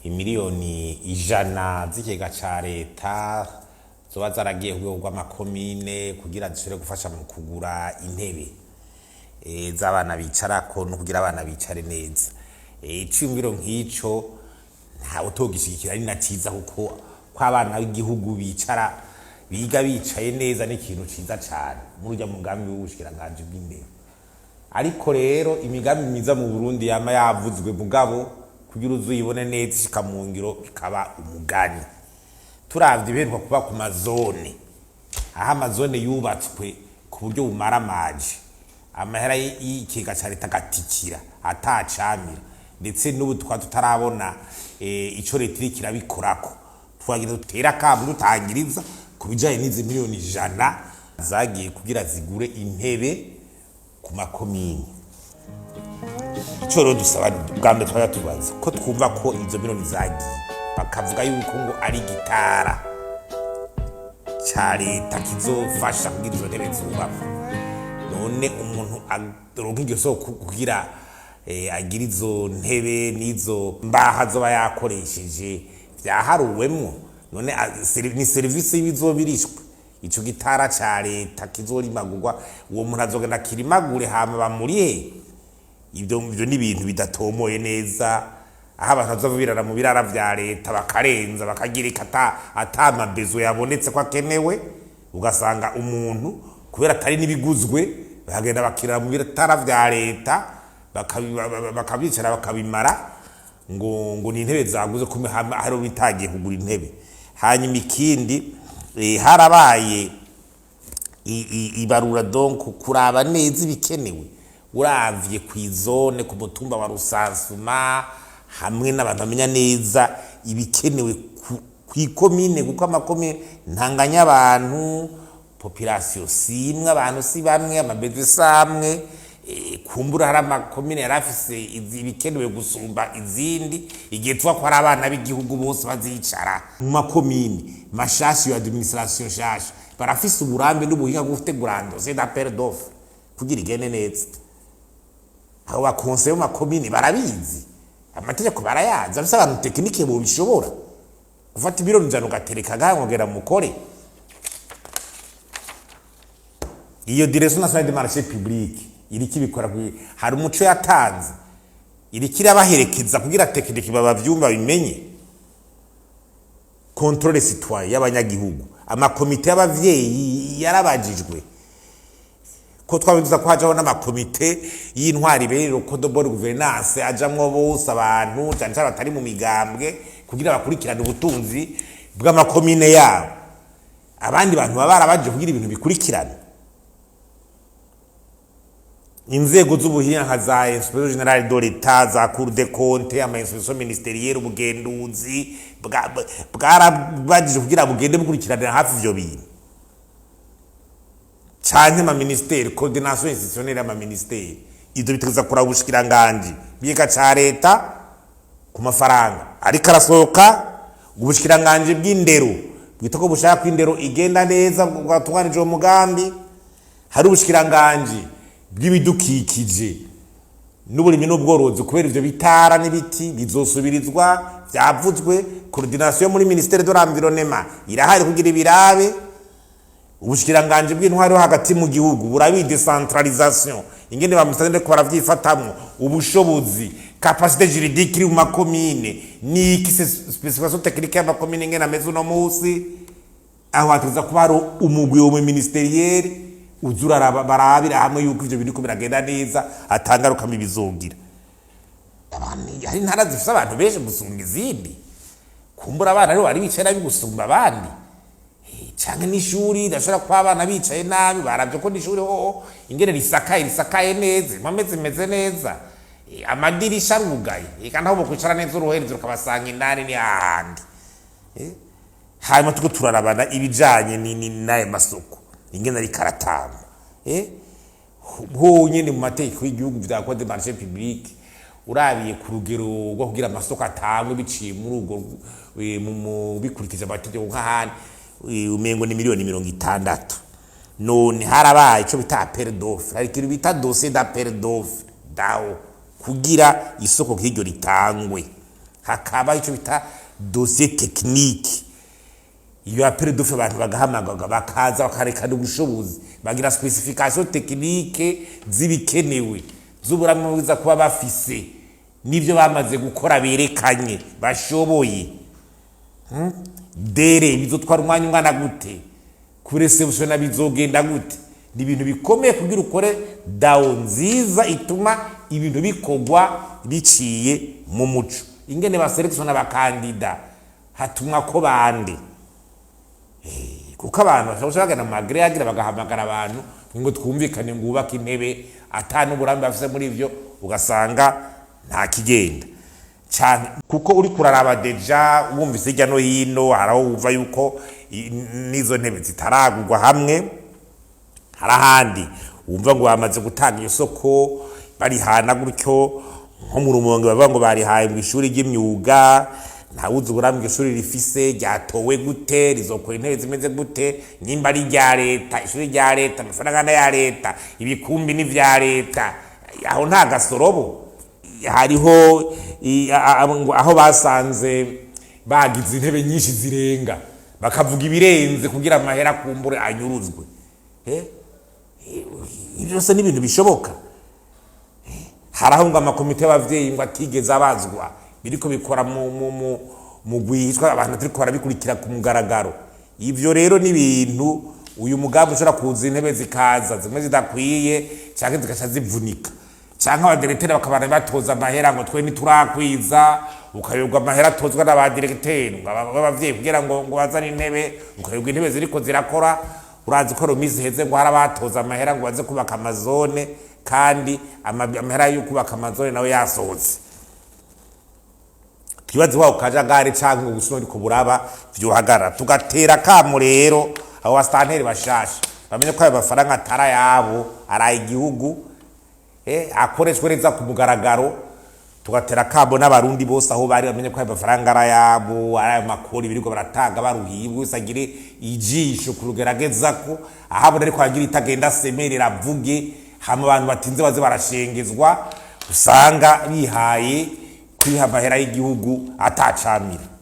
imiliyoni 100 z'ikigega ca leta zoba zaragiye ku rw'amakomine kugira zishobore gufasha mu kugura intebe z'abana bicarako no kugira abana bicare neza. Iciyumviro nk'ico ntawe utogishikira ari na ciza kuko kw'abana b'igihugu bicara biga bicaye neza n'ikintu ciza cane murujya mugambi w'ubushikiranganje bw'indero. Ariko rero imigambi myiza mu Burundi yama yavuzwe mugabo kugira uzuyibone neza ishika mu ngiro bikaba umugani. Turavye iberwa kuba ku mazone, aha amazone yubatswe ku buryo bumaramaje, amahera y'ikigega ca leta gatikira atacamira, ndetse n'ubu tukaba tutarabona ico leta iriko irabikorako. Twagira dutera akamu dutangiriza ku bijanye n'izi miliyoni 100 zagiye kugira zigure intebe ku makomini. Ico rero dusaba bwa mbere twari tubaza ko twumva ko izo miliyoni zagiye bakavuga yuko ngo ari gitara ca leta kizofasha kugira izo ntebe zubakwa. None umuntu aronka iryo soko kugira agira izo ntebe n'izo mbaha zoba yakoresheje vyaharuwemwo. None ni service y'ibizobirishwe ico gitara ca leta kizorimagurwa, uwo muntu azogenda kirimagure hama bamurihe. Ibyo ni ibintu bidatomoye neza, aho abantu bazobirara mu birara vya leta bakarenza bakagirika atamabezo yabonetse ko akenewe, ugasanga umuntu kubera atari nibiguzwe bagenda bakirara mu birara vya leta bakabicara bakabimara ngo ni intebe zaguze kume hari bitagiye kugura intebe. Hanyuma ikindi harabaye ibarura donc kuraba neza ibikenewe uravye kw'izone ku mutumba wa Rusansuma hamwe n'abantu bamenya neza ibikenewe kw'ikomine kuko amakomine ntanganya abantu, population simwe, abantu si bamwe, amabezo samwe. Kumbura hari amakomine yarafise ibikenewe gusumba izindi, igihe tuba ko hari abana b'igihugu bose bazicara mu makomine mashashi ya administration shasha barafise uburambe n'ubuhinga bwo gutegura dossier d'appel d'offre kugira igene neza. Abo bakonseye mu makomine barabizi, amategeko barayazi, afise abantu tekinike bo bishobora gufata ibironi njano gatereka gahongera mukore. Iyo direction nationale des marchés publics iriki bikora hari umuco yatanze irikira baherekeza kugira tekinike babavyumva bimenye. Contrôle citoyen y'abanyagihugu, amakomite y'abavyeyi yarabajijwe ko twabivuza ko hajaho n'amakomite y'intwari berero ko de bonne gouvernance ajamwo bose abantu cyane batari mu migambwe kugira bakurikirane ubutunzi bw'amakomine yabo. Abandi bantu babarabaje kugira ibintu bikurikirane. Inzego z'ubuhinga nka za Inspection Generale de l'État, za Cour des comptes, ama institution ministérielle, ubugenduzi bwarabajije kugira bugende bukurikirana hafi ivyo bintu. Canke ama ministère, coordination institutionnelle ama ministère, ivyo bitegereza kuraba ubushikiranganje bw'iga ca leta ku mafaranga ariko arasohoka. Ubushikiranganje bw'indero bwitako bushaka kw'indero igenda neza bwatwanije uwo mugambi. Hari ubushikiranganje bw'ibidukikije n'uburimyi n'ubworozi kubera ivyo bitara n'ibiti bizosubirizwa vyavuzwe. Coordination muri ministère de l'environnement irahari kugira ibirabe. Ubushikiranganje bw'intwari hagati mu gihugu burabi decentralisation ingene bamusande ko baravyifatamwo ubushobozi capacité juridique iri mu makomine ni iki specification technique y'amakomine ingene ameze no musi aho hatuza kuba ari umugwi wo mu ministériel uzura barabira hamwe yuko ivyo bintu biragenda neza atangaruka mibizogira. Abandi hari ntara zifise abantu benshi gusumba izindi, kumbura abana rero bari bicaye nabi gusumba abandi. Canke n'ishuri dashobora kwa abana bicaye nabi baravye ko n'ishuri ho ingene risakaye neza, impome zimeze neza, amadirisha arugaye eka ntaho bo kwicara neza uruhereza ukabasanga indani ni ahandi. Hanyuma tuko turarabana ibijanye n'ayo masoko ingene ari karatama. Ho nyene mu mategeko y'igihugu vya code des marchés publics urabiye ku rugero rwo kugira amasoko atangwe biciye muri ubwo mu bikurikije amategeko nk'ahandi umengo ni miliyoni 60. None harabaye ico bita appel d'offre, hari ikintu bita dossier d'appel d'offre dawo kugira isoko nk'iryo ritangwe. hakaba icyo bita dossier technique. Iyo apere dufe abantu bagahamagaga bakaza bakarekana ubushobozi bagira specification technique zibikenewe z'uburamwe bwiza kuba bafise nivyo bamaze gukora berekanye bashoboye. Dere bizotwara umwanya gute kuri reception bizogenda gute ni ibintu bikomeye kugira ukore down nziza ituma ibintu bikogwa biciye mu muco. Ingene ba selection abakandida hatumwa ko bande kuko abantu bashobora mu magre yagira bagahamagara abantu ngo twumvikane ngo ubaka intebe atanu burambe bafise muri ivyo ugasanga nta kigenda cyane kuko uri kuraraba deja wumvise ijya no hino haraho uva yuko nizo ntebe zitaragurwa hamwe harahandi wumva ngo bamaze gutanga isoko bari hana gutyo nko mu Rumonge bavuga ngo bari haye mu ishuri ry'imyuga ntawuzi uburambe ishuri rifise ryatowe gute rizokora intebe zimeze gute nimba ari rya leta ishuri rya leta amafaranga ya leta ibikumbi ni vya leta aho nta gasorobo hariho aho basanze bagize intebe nyinshi zirenga bakavuga ibirenze kugira amahera kumbure anyuruzwe. Ibyo se n'ibintu bishoboka. Haraho ngo amakomite y'abavyeyi ngo atigeze abazwa biriko bikora mu gwitwa abantu turi kwara bikurikira ku mugaragaro. Ivyo rero ni ibintu uyu mugambi ushobora kuza intebe zikaza zimwe zidakwiye cyangwa zikasha zivunika cyangwa abadirecteur bakabana batoza amahera ngo twe niturakwiza ukayobwa amahera tozwa n'abadirecteur b'abavyeyi kugira ngo bazane intebe ukayobwa intebe ziriko zirakora urazi ko rumizi heze ngo harabatoza amahera ngo baze kubaka amazone kandi amahera yo kubaka amazone nawe yasohotse. Kibazi wao kajagari cyangwa ubusoni ko buraba byohagara tugatera kamo rero abo bastanteri bashasha bamenye ko abafaranga atara yabo araye igihugu akoreshwe neza ku mugaragaro tugatera kabo n'abarundi bose aho bari bamenye ko abafaranga ara yabo araye makuru biriko baratanga baruhiye usagire ijisho kurugerageza ko ahabo ariko agira itagenda semerera vuge hama abantu batinze baze barashengezwa usanga bihaye kwiha amahera y'igihugu atacamira.